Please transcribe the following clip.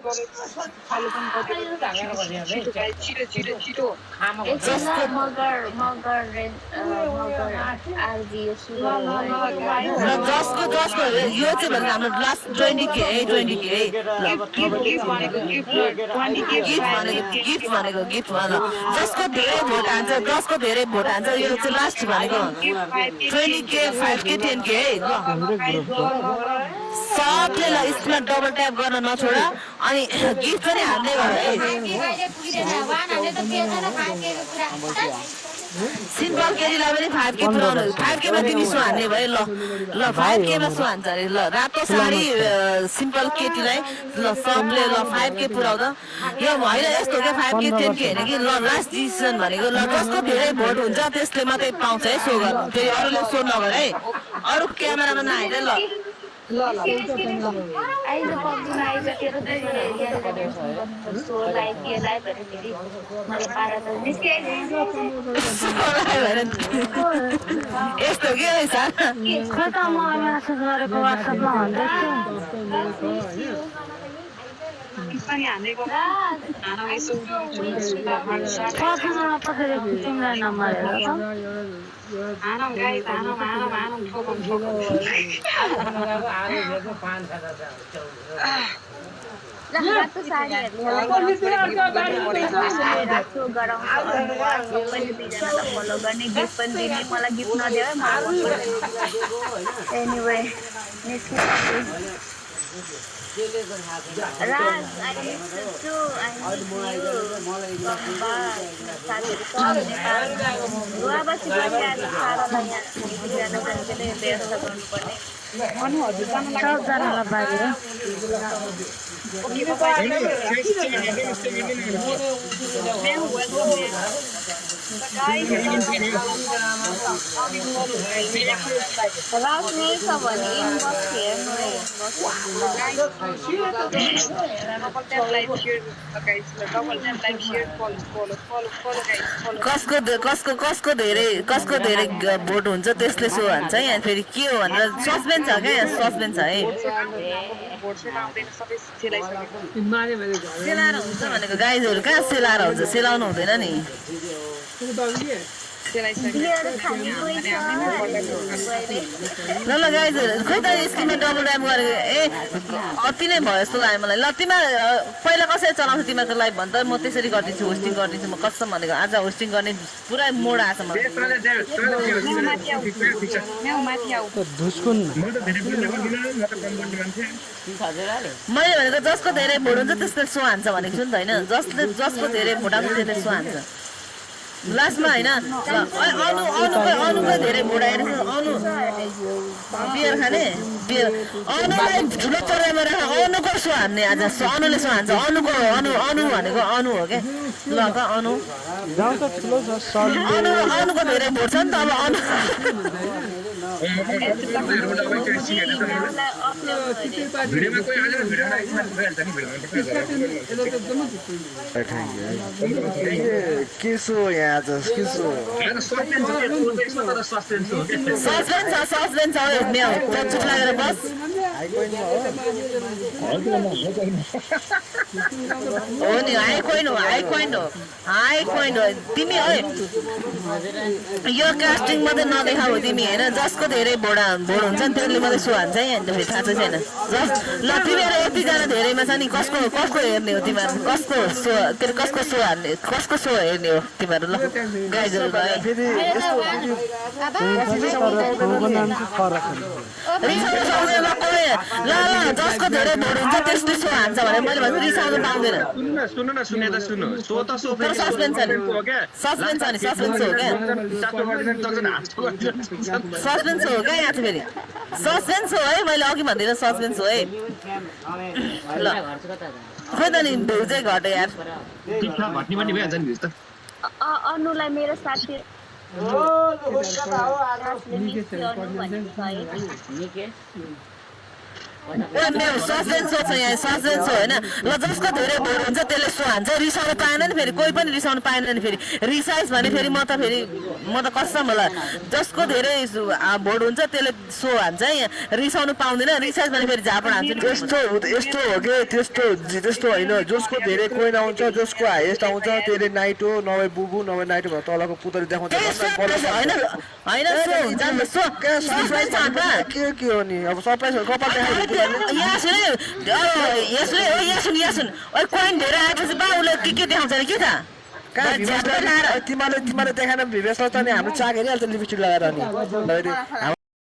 आलु पनि गरिदिनु छिटो गाइस छिटो एकछिन ल मगर आरजी यो सुरु ल जसको यो चाहिँ भने हाम्रो लास्ट 20k है 20k है ल गिफ्ट भनेको जसको धेरै भोट हान्छ यो चाहिँ लास्ट भनेको 20k 5k 10k है ल सबले ल स्क्रिनमा डबल ट्याप गर्न नछोड अनि गिफ्ट पनि हाल्दै गर है सिम्पल केटीलाई पनि 5k पुऱ्याउनु 5k मा तिमी सो हान्ने भयो ल 5k मा सो हान्छ अरे ल रातो साडी सिम्पल केटीलाई ल सबले ल 5k पुऱ्याउँदा यो होइन यस्तो के 5k 10k हैन कि ल लास्ट डिसिजन भनेको ल जसको धेरै भोट हुन्छ त्यसले मात्रै पाउँछ है सो गर्नु फेरि अरूले सो नगर है अरू क्यामेरामा नहाइदे ल आइज पक्दिन आइज तेरो सो लाइभ के लाइभ भने फेरि मलाई पारा त यस्तो के रहेछ खै त म मेसेज गरेको वाट्सएपमा भन्दैछु पनि हानेको पर्सनलमा पठाइदिएको तिमीलाई नम्बर हेर हानौँ गाइस हानौँ ठोकौँ रातो साडीहरू फलो गर्ने गिफ्ट पनि दिने मलाई गिफ्ट नदियो है मलाई anyway Raj I miss you too. I miss you. Come back. साथीहरू सब नेपाल गुवाबसी परिहाल्नु सारालाई यहाँ जान जाने व्यवस्था गर्नुपर्ने अनु हजुर जान लाग्यो सबजनालाई बाहिर राज नै छ भने इनबक्स हेर्नु कसको धेरै भोट हुन्छ त्यसले सो हान्छ है यहाँ फेरि के हो भनेर सस्पेन्स छ क्या यहाँ सस्पेन्स छ है सेलाएर हुन्छ भनेको गाइजहरू कहाँ सेलाएर हुन्छ सेलाउनु हुँदैन नि ल गाइजहरू खोइ त स्क्रिनमा डबल ट्याप गरेको अति नै भयो जस्तो लाग्यो मलाई ल तिमीहरू पहिला कसरी चलाउँछ तिमीहरूको लाइभ भन् त म त्यसरी गरिदिन्छु होस्टिङ गरिदिन्छु म कसम भनेको आज होस्टिङ गर्ने पुरा मोड आएको छ मलाई मैले भनेको जसको धेरै भोट हुन्छ त्यसले सो हान्छ भनेको छु नि त होइन जसको धेरै भोट आउँछ त्यसले सो हान्छ लास्टमा होइन अनुको धेरै भोट आएर अनु बियर खाने बियर अनुलाई ठुलो चराइमा राख अनुको सो हान्ने आज अनुले सो हान्छ अनुको अनु भनेको अनु हो क्या ल त अनुको धेरै भोट छ नि त अब अनु सस्पेन्स चुप लागेर बस हो नि हाई कोइन हो तिमी है यो कास्टिङ मात्रै नदेखाऊ तिमी होइन जसको धेरै भोट हुन्छ नि त्यसले मात्रै सो हान्छ है फेरि थाहा चाहिँ छैन ल तिमीहरू यतिजना धेरैमा छ नि कसको हेर्ने हो तिमीहरू कसको सो हान्ने कसको सो हेर्ने हो तिमीहरू ल गाइजहरू ल जसको धेरै भोट हुन्छ त्यसले सो हान्छ भने मैले भन्छु रिसाउनु पाउँदैन सस्पेन्स हो क्या यहाँ चाहिँ फेरि सस्पेन्स हो है मैले अघि भन्दिनँ सस्पेन्स हो है ल खोइ त नि भ्यू चाहिँ घट्यो यार अनुलाई मेरो साथी सस्पेन्स छ यहाँ सस्पेन्स होइन ल जसको धेरै भोट हुन्छ त्यसले सो हान्छ रिसाउनु पाएन नि फेरि कोही पनि रिसाउनु पाएन नि फेरि रिसाइस भने फेरि म त कसम होला जसको धेरै भोट हुन्छ त्यसले सो हान्छ यहाँ रिसाउनु पाउँदैन रिसाइस भने फेरि झापड हान्छ यस्तो हो कि त्यस्तो होइन जसको धेरै कोइन आउँछ जसको हाइएस्ट आउँछ त्यसले नाइटो नभए बुबु नभए नाइटो भएर तलको पुतली देखाउँछ के हो नि अब सरप्राइज कपाल कोइन धेरै आएपछि बा उसले के देखाउँछ अरे के त तिमीले देखाएन भिभेसमा त नि हाम्रो चाक हेरिहाल्छ लिपस्टिक लगाएर नि